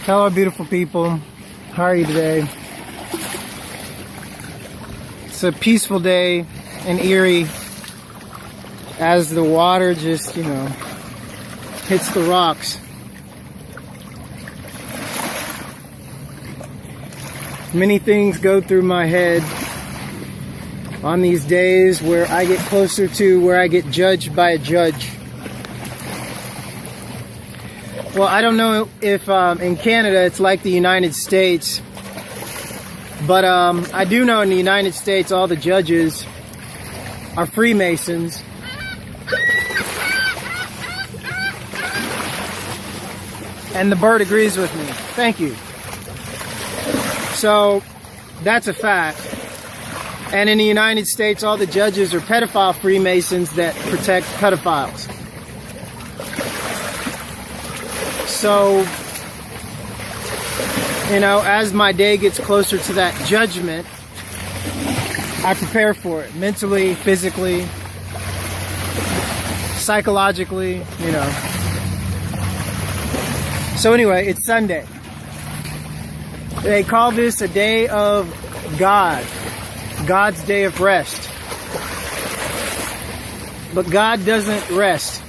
Hello, beautiful people. How are you today? It's a peaceful day in Erie as the water just, hits the rocks. Many things go through my head on these days where I get closer to where I get judged by a judge. Well, I don't know if in Canada it's like the United States, but I do know in the United States all the judges are Freemasons. And the bird agrees with me. Thank you. So, that's a fact. And in the United States, all the judges are pedophile Freemasons that protect pedophiles. So, as my day gets closer to that judgment, I prepare for it mentally, physically, psychologically, So anyway, it's Sunday. They call this a day of God, God's day of rest. But God doesn't rest.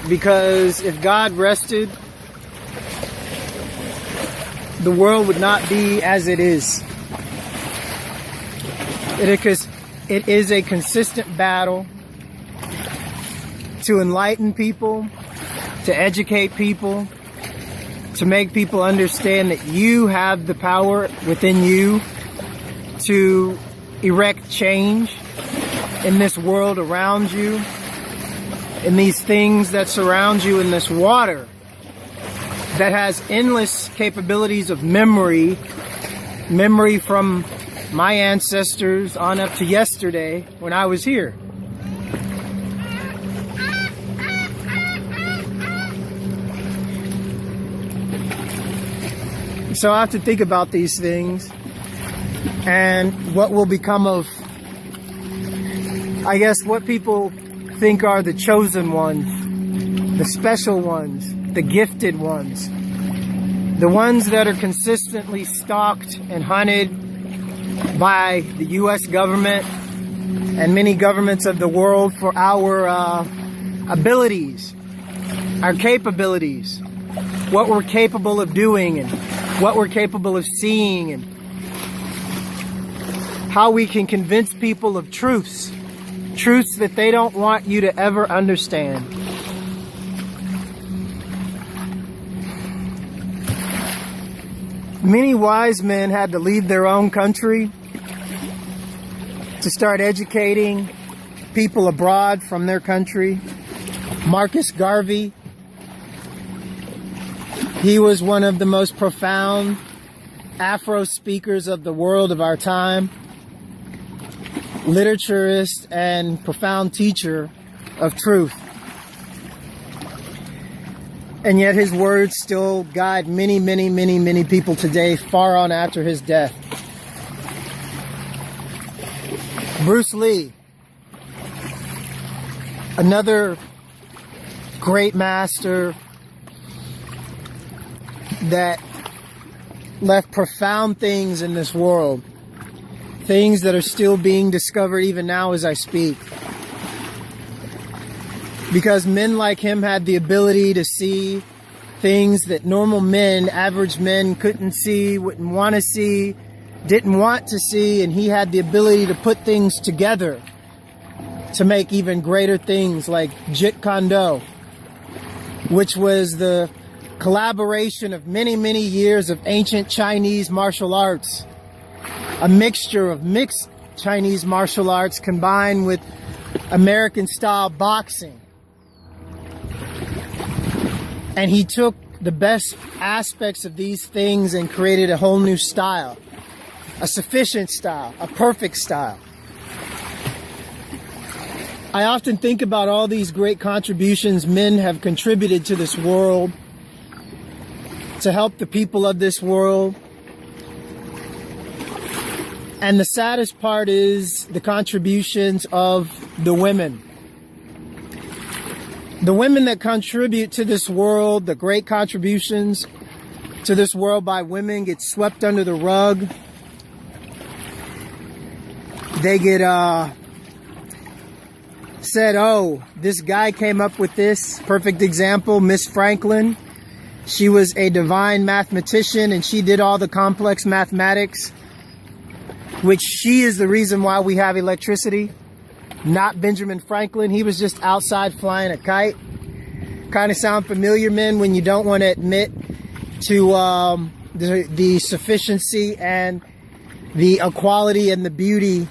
Because if God rested, the world would not be as it is. It is a consistent battle to enlighten people, to educate people, to make people understand that you have the power within you to erect change in this world around you, in these things that surround you, in this water that has endless capabilities of memory from my ancestors on up to yesterday when I was here. So I have to think about these things and what will become of, I guess, what people think are the chosen ones, the special ones, the gifted ones, the ones that are consistently stalked and hunted by the U.S. government and many governments of the world for our abilities, our capabilities, what we're capable of doing and what we're capable of seeing, and how we can convince people of truths that they don't want you to ever understand. Many wise men had to leave their own country to start educating people abroad from their country. Marcus Garvey, he was one of the most profound Afro speakers of the world of our time. Literaturist and profound teacher of truth. And yet his words still guide many, many, many, many people today, far on after his death. Bruce Lee, another great master that left profound things in this world. Things that are still being discovered even now as I speak. Because men like him had the ability to see things that normal men, average men, couldn't see, wouldn't want to see, didn't want to see, and he had the ability to put things together to make even greater things like Jeet Kune Do, which was the collaboration of many, many years of ancient Chinese martial arts. A mixture of mixed Chinese martial arts combined with American-style boxing. And he took the best aspects of these things and created a whole new style. A sufficient style, a perfect style. I often think about all these great contributions men have contributed to this world, to help the people of this world. And the saddest part is the contributions of the women. The women that contribute to this world, the great contributions to this world by women, get swept under the rug. They get said, oh, this guy came up with this. Perfect example, Miss Franklin. She was a divine mathematician and she did all the complex mathematics, which she is the reason why we have electricity, not Benjamin Franklin. He was just outside flying a kite. Kind of sound familiar, men, when you don't want to admit to the sufficiency and the equality and the beauty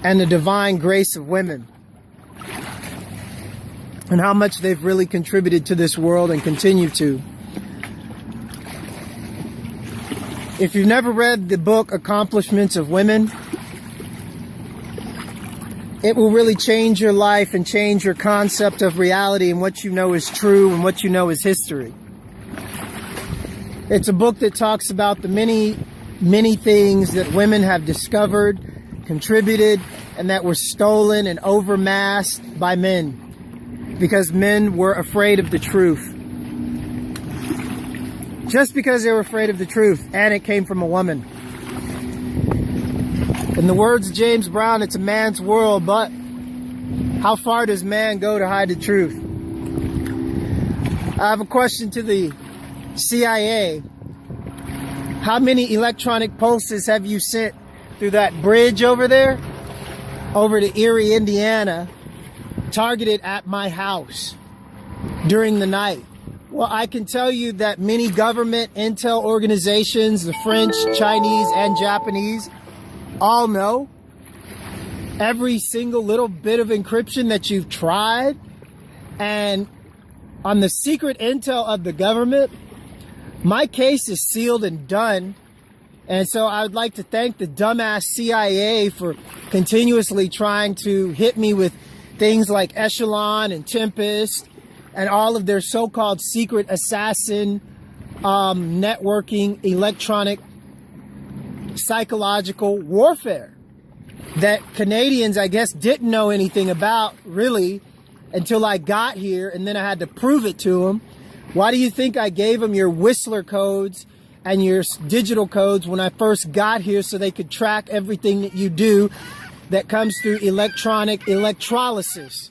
and the divine grace of women, and how much they've really contributed to this world and continue to. If you've never read the book Accomplishments of Women, it will really change your life and change your concept of reality and what you know is true and what you know is history. It's a book that talks about the many, many things that women have discovered, contributed, and that were stolen and overmasked by men because men were afraid of the truth. Just because they were afraid of the truth, and it came from a woman. In the words of James Brown, it's a man's world, but how far does man go to hide the truth? I have a question to the CIA. How many electronic pulses have you sent through that bridge over there, over to Erie, Indiana, targeted at my house during the night? Well, I can tell you that many government intel organizations, the French, Chinese, and Japanese, all know every single little bit of encryption that you've tried. And on the secret intel of the government, my case is sealed and done. And so I would like to thank the dumbass CIA for continuously trying to hit me with things like Echelon and Tempest and all of their so-called secret assassin networking, electronic, psychological warfare that Canadians, I guess, didn't know anything about really until I got here, and then I had to prove it to them. Why do you think I gave them your Whistler codes and your digital codes when I first got here, so they could track everything that you do that comes through electronic electrolysis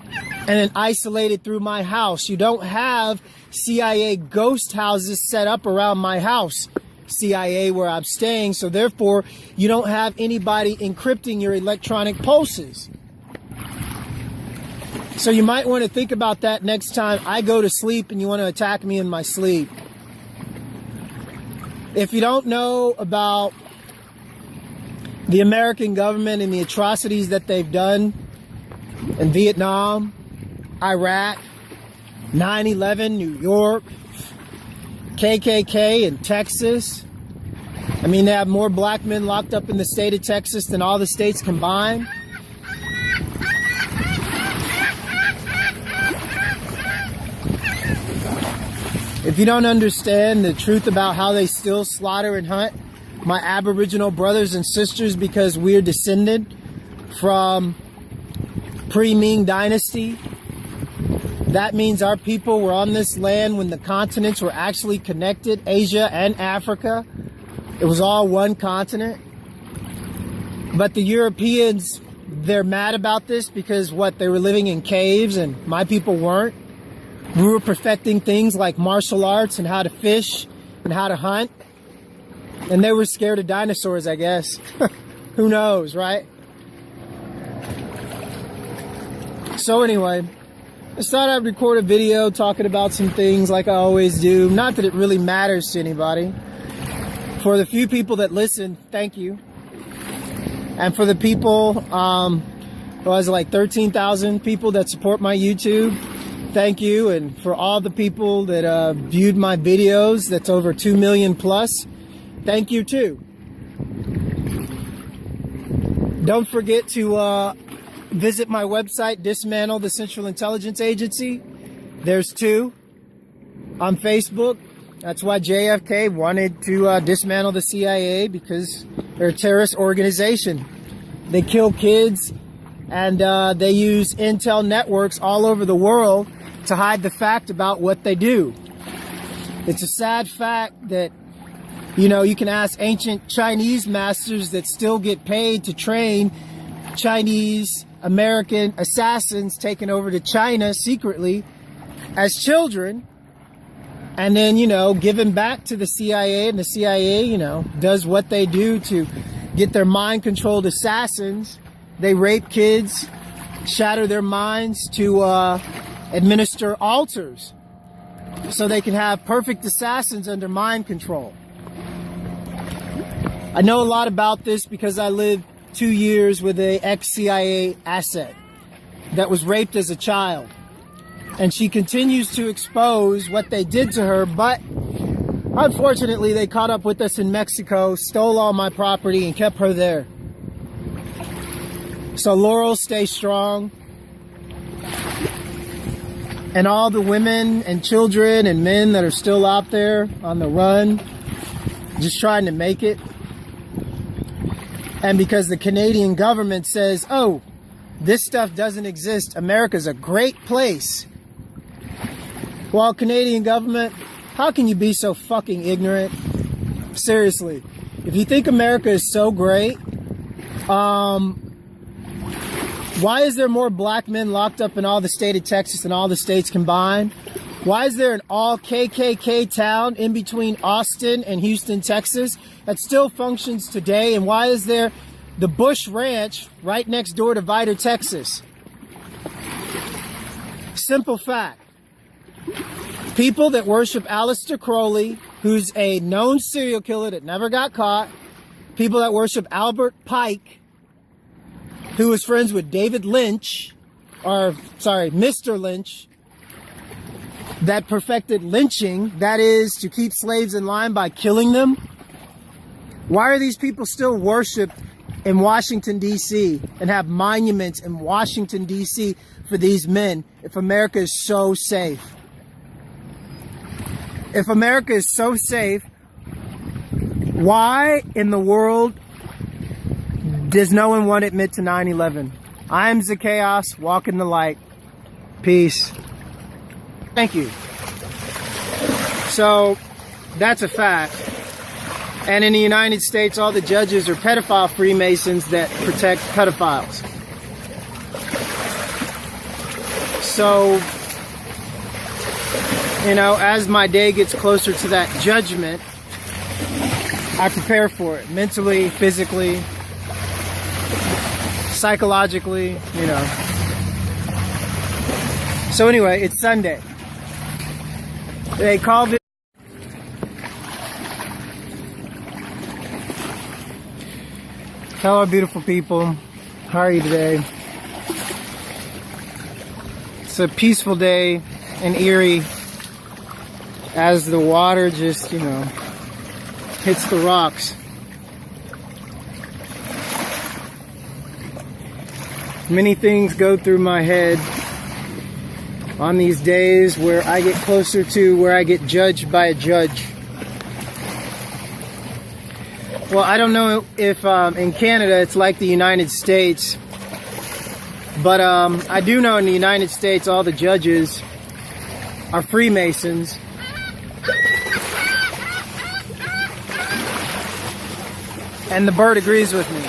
and then isolated through my house? You don't have CIA ghost houses set up around my house, CIA, where I'm staying, so therefore you don't have anybody encrypting your electronic pulses. So you might want to think about that next time I go to sleep and you want to attack me in my sleep. If you don't know about the American government and the atrocities that they've done in Vietnam, Iraq, 9/11, New York, KKK in Texas. I mean, they have more black men locked up in the state of Texas than all the states combined. If you don't understand the truth about how they still slaughter and hunt my Aboriginal brothers and sisters because we're descended from pre-Ming dynasty, that means our people were on this land when the continents were actually connected, Asia and Africa. It was all one continent. But the Europeans, they're mad about this because what, they were living in caves and my people weren't. We were perfecting things like martial arts and how to fish and how to hunt. And they were scared of dinosaurs, I guess. Who knows, right? So anyway, I thought I'd record a video talking about some things like I always do. Not that it really matters to anybody. For the few people that listen, thank you. And for the people, was it like 13,000 people that support my YouTube? Thank you. And for all the people that viewed my videos, that's over 2 million plus, thank you too. Don't forget to visit my website, Dismantle the Central Intelligence Agency. There's 2 on Facebook. That's why JFK wanted to dismantle the CIA, because they're a terrorist organization. They kill kids And they use intel networks all over the world to hide the fact about what they do. It's a sad fact that, you know, you can ask ancient Chinese masters that still get paid to train Chinese American assassins taken over to China secretly as children, and then, you know, given back to the CIA, and the CIA, you know, does what they do to get their mind-controlled assassins. They rape kids, shatter their minds to administer alters so they can have perfect assassins under mind control. I know a lot about this because I lived 2 years with an ex-CIA asset that was raped as a child. And she continues to expose what they did to her, but unfortunately they caught up with us in Mexico, stole all my property, and kept her there. So Laurel, stay strong. And all the women and children and men that are still out there on the run, just trying to make it. And because the Canadian government says, oh, this stuff doesn't exist, America's a great place. Well, Canadian government, how can you be so fucking ignorant? Seriously, if you think America is so great, why is there more black men locked up in all the state of Texas than all the states combined? Why is there an all KKK town in between Austin and Houston, Texas that still functions today? And why is there the Bush Ranch right next door to Vidor, Texas? Simple fact. People that worship Aleister Crowley, who's a known serial killer that never got caught. People that worship Albert Pike, who was friends with David Lynch, or sorry, Mr. Lynch, that perfected lynching, that is to keep slaves in line by killing them. Why are these people still worshipped in Washington, D.C. and have monuments in Washington, D.C. for these men if America is so safe? If America is so safe, why in the world does no one want to admit to 9/11? I am Zacchaeus, walking the light. Peace. Thank you. So, that's a fact. And in the United States, all the judges are pedophile Freemasons that protect pedophiles. So, you know, as my day gets closer to that judgment, I prepare for it mentally, physically, psychologically, you know. So anyway, it's Sunday. They called it. Hello, beautiful people. How are you today? It's a peaceful day in Erie as the water just, you know, hits the rocks. Many things go through my head on these days where I get closer to where I get judged by a judge. Well, I don't know if in Canada it's like the United States, but I do know in the United States all the judges are Freemasons. And the bird agrees with me.